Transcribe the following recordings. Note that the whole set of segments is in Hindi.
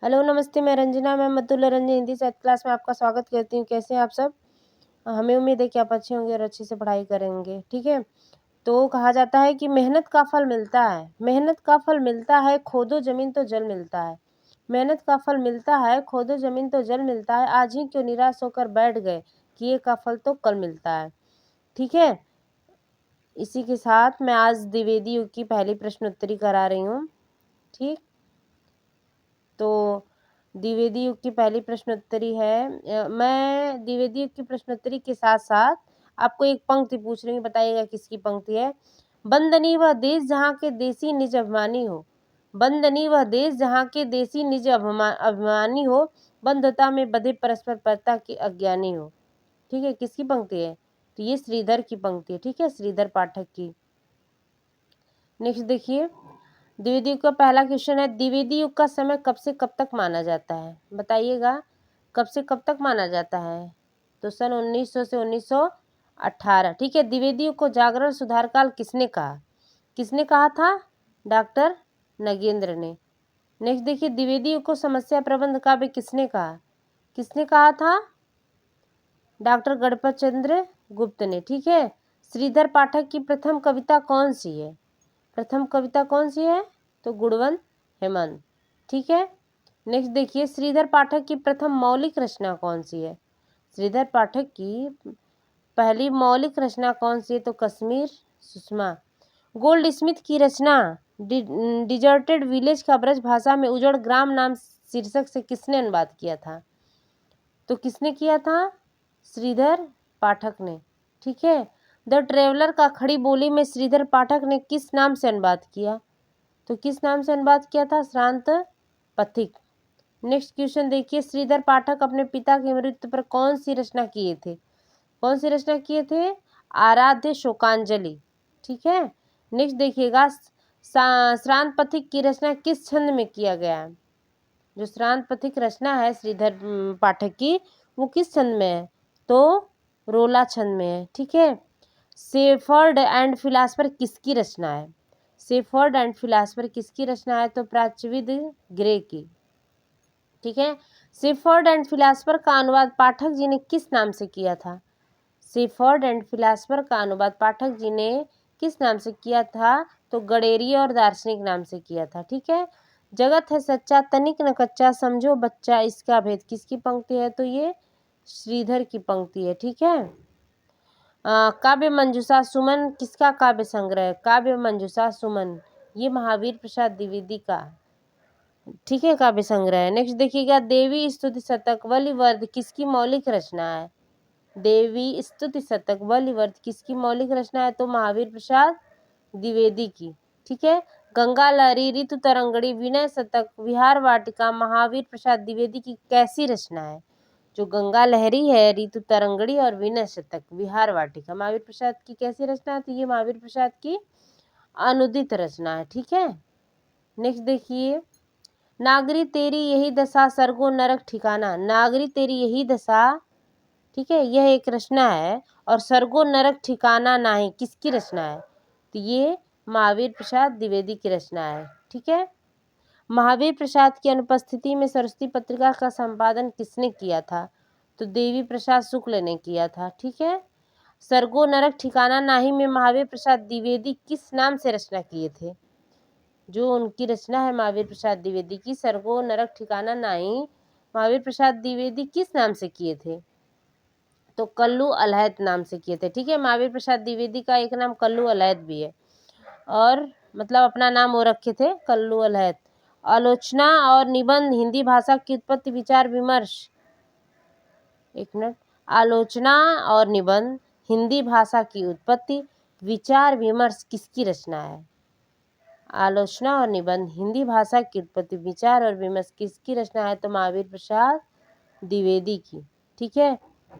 हेलो नमस्ते, मैं रंजना, मैं मधुला रंजन हिंदी साहित्य क्लास में आपका स्वागत करती हूँ। कैसे हैं आप सब? हमें उम्मीद है कि आप अच्छे होंगे और अच्छे से पढ़ाई करेंगे। ठीक है, तो कहा जाता है कि मेहनत का फल मिलता है, मेहनत का फल मिलता है, खोदो जमीन तो जल मिलता है। मेहनत का फल मिलता है, खोदो जमीन तो जल मिलता है। आज ही क्यों निराश होकर बैठ गए, किए का फल तो कल मिलता है। ठीक है, इसी के साथ मैं आज द्विवेदी युग की पहली प्रश्नोत्तरी करा रही हूँ। ठीक, तो द्विवेदी युग की पहली प्रश्नोत्तरी है। मैं द्विवेदी युग की प्रश्नोत्तरी के साथ साथ आपको एक पंक्ति पूछ रही हूँ, बताइएगा किसकी पंक्ति है। बंदनी वह देश जहाँ के देसी निज अभिमानी हो, बंदनी वह देश जहाँ के देसी निज अभिमानी हो, बंधुता में बंधे परस्पर परता के अज्ञानी हो। ठीक है, किसकी पंक्ति है? तो ये श्रीधर की पंक्ति है। ठीक है, श्रीधर पाठक की। नेक्स्ट देखिए, द्विवेदी युग का पहला क्वेश्चन है, द्विवेदी युग का समय कब से कब तक माना जाता है? बताइएगा, कब से कब तक माना जाता है? तो सन 1900 से 1918। ठीक है, द्विवेदी युग को जागरण सुधार काल किसने कहा? किसने कहा था? डॉक्टर नगेंद्र ने। नेक्स्ट देखिए, द्विवेदी युग को समस्या प्रबंध काव्य किसने कहा? किसने कहा था? डॉक्टर गणपत चंद्र गुप्त ने। ठीक है, श्रीधर पाठक की प्रथम कविता कौन सी है? प्रथम कविता कौन सी है? तो गुणवंत हेमंत। ठीक है, नेक्स्ट देखिए, श्रीधर पाठक की प्रथम मौलिक रचना कौन सी है? श्रीधर पाठक की पहली मौलिक रचना कौन सी है? तो कश्मीर सुषमा। गोल्ड स्मिथ की रचना डिजर्टेड विलेज का ब्रज भाषा में उजड़ ग्राम नाम शीर्षक से किसने अनुवाद किया था? तो किसने किया था? श्रीधर पाठक ने। ठीक है, द ट्रेवलर का खड़ी बोली में श्रीधर पाठक ने किस नाम से अनुवाद किया? तो किस नाम से अनुवाद किया था? श्रांत पथिक। नेक्स्ट क्वेश्चन देखिए, श्रीधर पाठक अपने पिता की मृत्यु पर कौन सी रचना किए थे? कौन सी रचना किए थे? आराध्य शोकांजलि। ठीक है, नेक्स्ट देखिएगा, श्रांत पथिक की रचना किस छंद में किया गया है? जो श्रांत पथिक रचना है श्रीधर पाठक की, वो किस छंद में है? तो रोला छंद में है। ठीक है, शेफर्ड एंड फिलासफर किसकी रचना है? शेफर्ड एंड फिलासफर किसकी रचना है? तो प्राच्यविद ग्रे की। ठीक है, शेफर्ड एंड फिलासफर का अनुवाद पाठक जी ने किस नाम से किया था? शेफर्ड एंड फिलासफर का अनुवाद पाठक जी ने किस नाम से किया था? तो गडेरिया और दार्शनिक नाम से किया था। ठीक है, जगत है सच्चा तनिक न कच्चा, समझो बच्चा इसका भेद किसकी पंक्ति है? तो ये श्रीधर की पंक्ति है। ठीक है, काव्य मंजूषा सुमन किसका काव्य संग्रह है? काव्य मंजूषा सुमन ये महावीर प्रसाद द्विवेदी का, ठीक है, काव्य संग्रह है। नेक्स्ट देखिएगा, देवी स्तुति शतक वलिवर्ध किसकी मौलिक रचना है? देवी स्तुति शतक वलिवर्ध किसकी मौलिक रचना है? तो महावीर प्रसाद द्विवेदी की। ठीक है, गंगा लहरी ऋतु तरंगड़ी विनय शतक विहार वाटिका महावीर प्रसाद द्विवेदी की कैसी रचना है? जो गंगा लहरी है, ऋतु तरंगड़ी और विनय शतक विहार वाटिका महावीर प्रसाद की कैसी रचना है? तो ये महावीर प्रसाद की अनुदित रचना है। ठीक है, नेक्स्ट देखिए, नागरी तेरी यही दशा सर्गो नरक ठिकाना, नागरी तेरी यही दशा, ठीक है, यह एक रचना है, और सर्गो नरक ठिकाना नाही किसकी रचना है? तो ये महावीर प्रसाद द्विवेदी की रचना है। ठीक है, महावीर प्रसाद की अनुपस्थिति में सरस्वती पत्रिका का संपादन किसने किया था? तो देवी प्रसाद शुक्ल ने किया था। ठीक है, सर्गो नरक ठिकाना नाही में महावीर प्रसाद द्विवेदी किस नाम से रचना किए थे? जो उनकी रचना है महावीर प्रसाद द्विवेदी की, सर्गो नरक ठिकाना नाही, महावीर प्रसाद द्विवेदी किस नाम से किए थे? तो कल्लू अलहैत नाम से किए थे। ठीक है, महावीर प्रसाद द्विवेदी का एक नाम कल्लू अलहैत भी है, और मतलब अपना नाम वो रखे थे कल्लू अलहैत। आलोचना और निबंध हिंदी भाषा की उत्पत्ति विचार विमर्श, एक मिनट, आलोचना और निबंध हिंदी भाषा की उत्पत्ति विचार विमर्श किसकी रचना है? आलोचना और निबंध हिंदी भाषा की उत्पत्ति विचार और विमर्श किसकी रचना है? तो महावीर प्रसाद द्विवेदी की। ठीक है,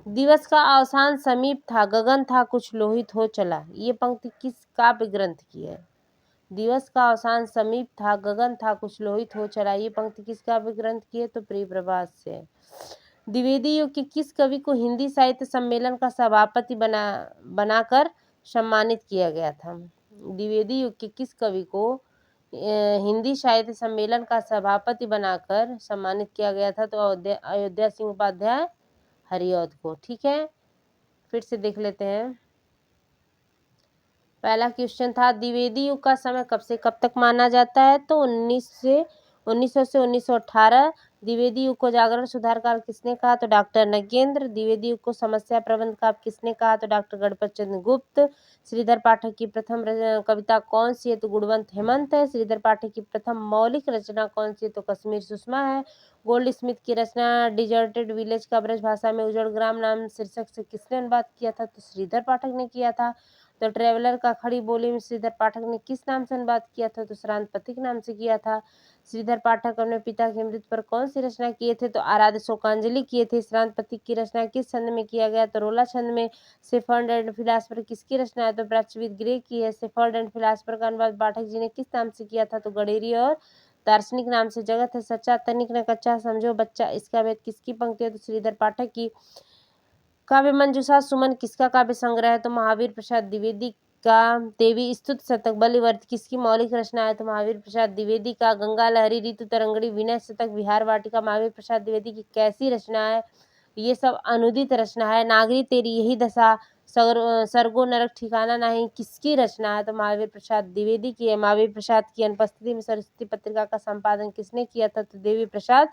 दिवस का अवसान समीप था गगन था कुछ लोहित हो चला, ये पंक्ति किस काव्य ग्रंथ की है? दिवस का अवसान समीप था गगन था कुछ लोहित हो चला, ये पंक्ति किस काव्य ग्रंथ की है? तो प्रिय प्रभात से है। द्विवेदी युग के किस कवि को हिंदी साहित्य सम्मेलन का सभापति बनाकर सम्मानित किया गया था? द्विवेदी युग के किस कवि को हिंदी साहित्य सम्मेलन का सभापति बनाकर सम्मानित किया गया था? तो अयोध्या सिंह उपाध्याय हरिऔध को। ठीक है, फिर से देख लेते हैं। पहला क्वेश्चन था द्विवेदी युग का समय कब से कब तक माना जाता है? तो 1900 से 1918। द्विवेदी युग को जागरण सुधार काल किसने कहा? तो डॉक्टर नगेंद्र। द्विवेदी युग को समस्या प्रबंध काल किसने कहा? तो डॉक्टर गणपत चंद्र गुप्त। श्रीधर पाठक की प्रथम कविता कौन सी है? तो गुणवंत हेमंत है। श्रीधर पाठक की प्रथम मौलिक रचना कौन सी है? तो कश्मीर सुषमा है। गोल्ड स्मिथ की रचना डिजर्टेड विलेज का ब्रज भाषा में उजड़ ग्राम नाम शीर्षक से किसने अनुवाद किया था? तो श्रीधर पाठक ने किया था। तो ट्रेवलर का खड़ी बोली में श्रीधर पाठक ने किस नाम से अनुवाद किया था? तो श्रांत पथिक नाम से किया था। श्रीधर पाठक अपने पिता की मृत्यु पर कौन सी रचना किए थे? तो आराध्य शोकांजलि किए थे। श्रांत पथिक की रचना किस छंद में किया गया? तो रोला छंद में। शेफर्ड एंड फिलासफर किसकी रचना है? तो ब्रचविद ग्रे की है। शेफर्ड एंड फिलासफर का अनुवाद पाठक जी ने किस नाम से किया था? तो गडेरी और दार्शनिक नाम से। जगत है सच्चा तनिक न कच्चा समझो बच्चा, इसका भेद किसकी पंक्ति है? तो श्रीधर पाठक की। काव्य मंजूषा सुमन किसका काव्य संग्रह है? तो महावीर प्रसाद द्विवेदी का। देवी स्तुत शतक बलिवर्थ किसकी मौलिक रचना है? तो महावीर प्रसाद द्विवेदी का। गंगा लहरी ऋतु तरंगड़ी विनय शतक विहार वाटिका महावीर प्रसाद द्विवेदी की कैसी रचना है? ये सब अनुदित रचना है। नागरी तेरी यही दशा सरगो नरक ठिकाना नहीं किसकी रचना है? तो महावीर प्रसाद द्विवेदी की है। महावीर प्रसाद की अनुपस्थिति में सरस्वती पत्रिका का संपादन किसने किया था? तो देवी प्रसाद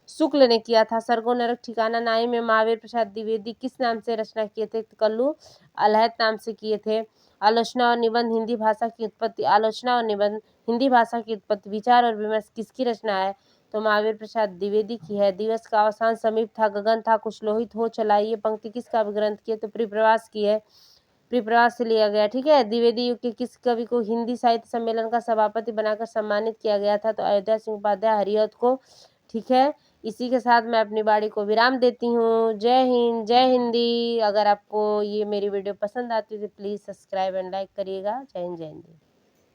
शुक्ल ने किया था। सरगो नरक ठिकाना नाही में महावीर प्रसाद द्विवेदी किस नाम से रचना किए थे? तो कल्लू अलहत नाम से किए थे। आलोचना और निबंध हिंदी भाषा की उत्पत्ति। आलोचना और निबंध हिंदी भाषा की उत्पत्ति विचार और विमर्श किसकी रचना है? तो महावीर प्रसाद द्विवेदी की है। दिवस का अवसान समीप था, गगन था कुछ लोहित हो चला, ये पंक्ति किस काव्य ग्रंथ की है? तो परिप्रवास की है। परिप्रवास से लिया गया। ठीक है, द्विवेदी युग के किस कवि को हिंदी साहित्य सम्मेलन का सभापति बनाकर सम्मानित किया गया था? तो अयोध्या सिंह उपाध्याय हरिऔध को। ठीक है, इसी के साथ मैं अपनी बाड़ी को विराम देती हूँ। जय हिंद, जय हिंदी। अगर आपको ये मेरी वीडियो पसंद आती है तो प्लीज़ सब्सक्राइब एंड लाइक करिएगा। जय हिंद, जय हिंदी।